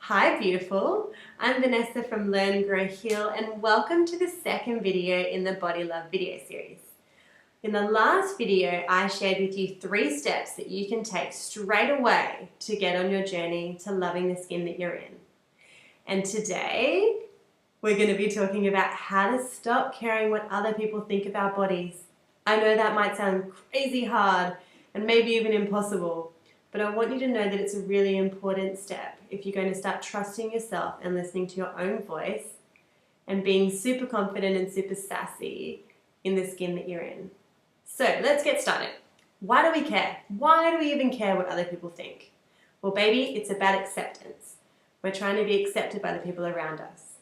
Hi beautiful, I'm Vanessa from Learn, Grow, Heal and welcome to the second video in the Body Love video series. In the last video I shared with you 3 steps that you can take straight away to get on your journey to loving the skin that you're in. And today we're going to be talking about how to stop caring what other people think of our bodies. I know that might sound crazy hard and maybe even impossible, but I want you to know that it's a really important step if you're going to start trusting yourself and listening to your own voice and being super confident and super sassy in the skin that you're in. So let's get started. Why do we care? Why do we even care what other people think? Well, baby, it's about acceptance. We're trying to be accepted by the people around us.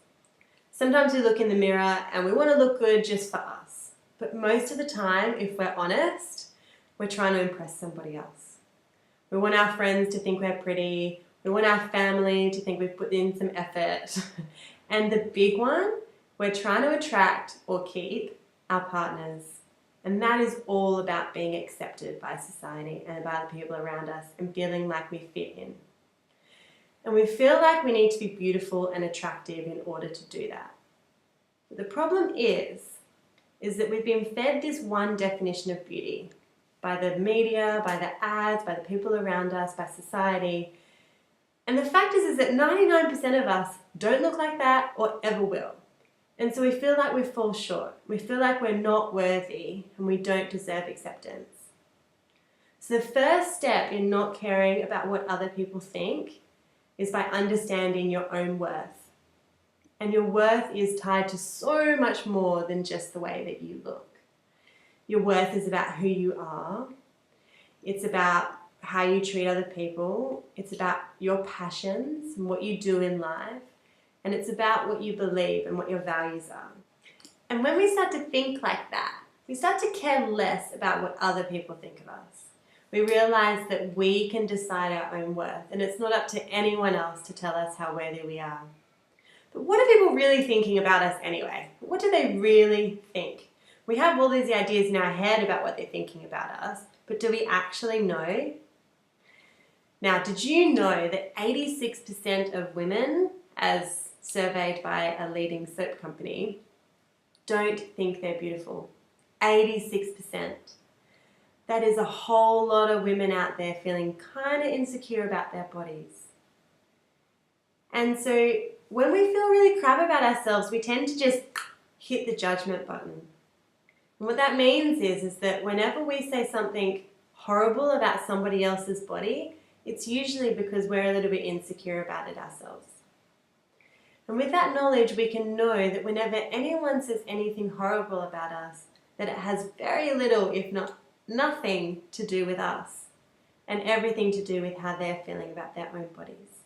Sometimes we look in the mirror and we want to look good just for us. But most of the time, if we're honest, we're trying to impress somebody else. We want our friends to think we're pretty. We want our family to think we've put in some effort. And the big one, we're trying to attract or keep our partners. And that is all about being accepted by society and by the people around us and feeling like we fit in. And we feel like we need to be beautiful and attractive in order to do that. But the problem is that we've been fed this one definition of beauty by the media, by the ads, by the people around us, by society. And the fact is that 99% of us don't look like that or ever will. And so we feel like we fall short. We feel like we're not worthy and we don't deserve acceptance. So the first step in not caring about what other people think is by understanding your own worth. And your worth is tied to so much more than just the way that you look. Your worth is about who you are. It's about how you treat other people. It's about your passions and what you do in life. And it's about what you believe and what your values are. And when we start to think like that, we start to care less about what other people think of us. We realize that we can decide our own worth and it's not up to anyone else to tell us how worthy we are. But what are people really thinking about us anyway? What do they really think? We have all these ideas in our head about what they're thinking about us, but do we actually know? Now, did you know that 86% of women, as surveyed by a leading soap company, don't think they're beautiful? 86%. That is a whole lot of women out there feeling kind of insecure about their bodies. And so when we feel really crap about ourselves, we tend to just hit the judgment button. And what that means is that whenever we say something horrible about somebody else's body, it's usually because we're a little bit insecure about it ourselves. And with that knowledge, we can know that whenever anyone says anything horrible about us, that it has very little, if not nothing, to do with us and everything to do with how they're feeling about their own bodies.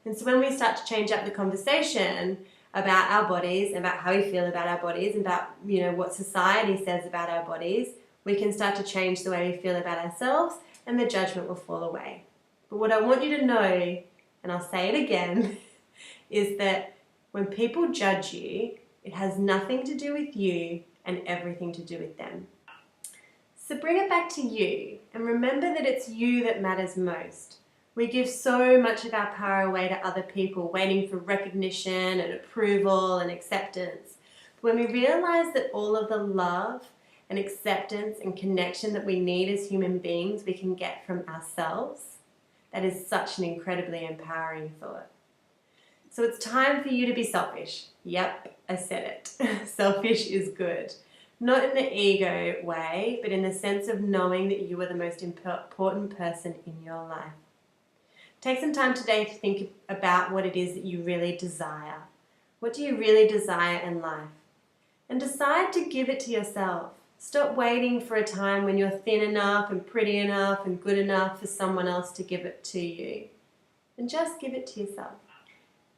And so when we start to change up the conversation about our bodies, about how we feel about our bodies, about what society says about our bodies, we can start to change the way we feel about ourselves and the judgment will fall away. But what I want you to know, and I'll say it again, is that when people judge you, it has nothing to do with you and everything to do with them. So bring it back to you and remember that it's you that matters most. We give so much of our power away to other people, waiting for recognition and approval and acceptance. When we realize that all of the love and acceptance and connection that we need as human beings we can get from ourselves, that is such an incredibly empowering thought. So it's time for you to be selfish. Yep, I said it. Selfish is good. Not in the ego way, but in the sense of knowing that you are the most important person in your life. Take some time today to think about what it is that you really desire. What do you really desire in life? And decide to give it to yourself. Stop waiting for a time when you're thin enough and pretty enough and good enough for someone else to give it to you. And just give it to yourself.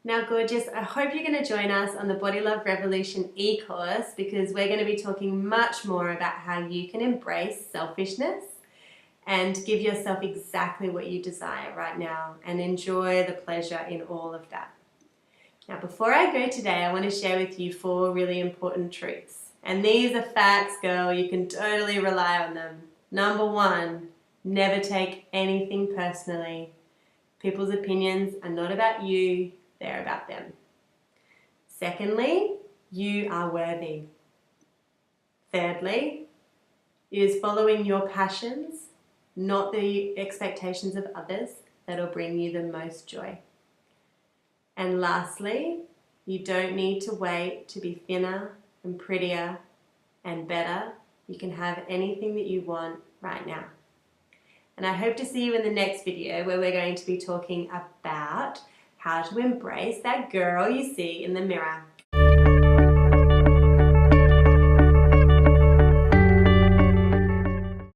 Now, gorgeous, I hope you're going to join us on the Body Love Revolution e-course because we're going to be talking much more about how you can embrace selfishness and give yourself exactly what you desire right now and enjoy the pleasure in all of that. Now, before I go today, I want to share with you 4 really important truths. And these are facts, girl. You can totally rely on them. Number 1, never take anything personally. People's opinions are not about you, they're about them. Secondly, you are worthy. Thirdly, it is following your passions, not the expectations of others, that'll bring you the most joy. And lastly, you don't need to wait to be thinner and prettier and better. You can have anything that you want right now. And I hope to see you in the next video where we're going to be talking about how to embrace that girl you see in the mirror.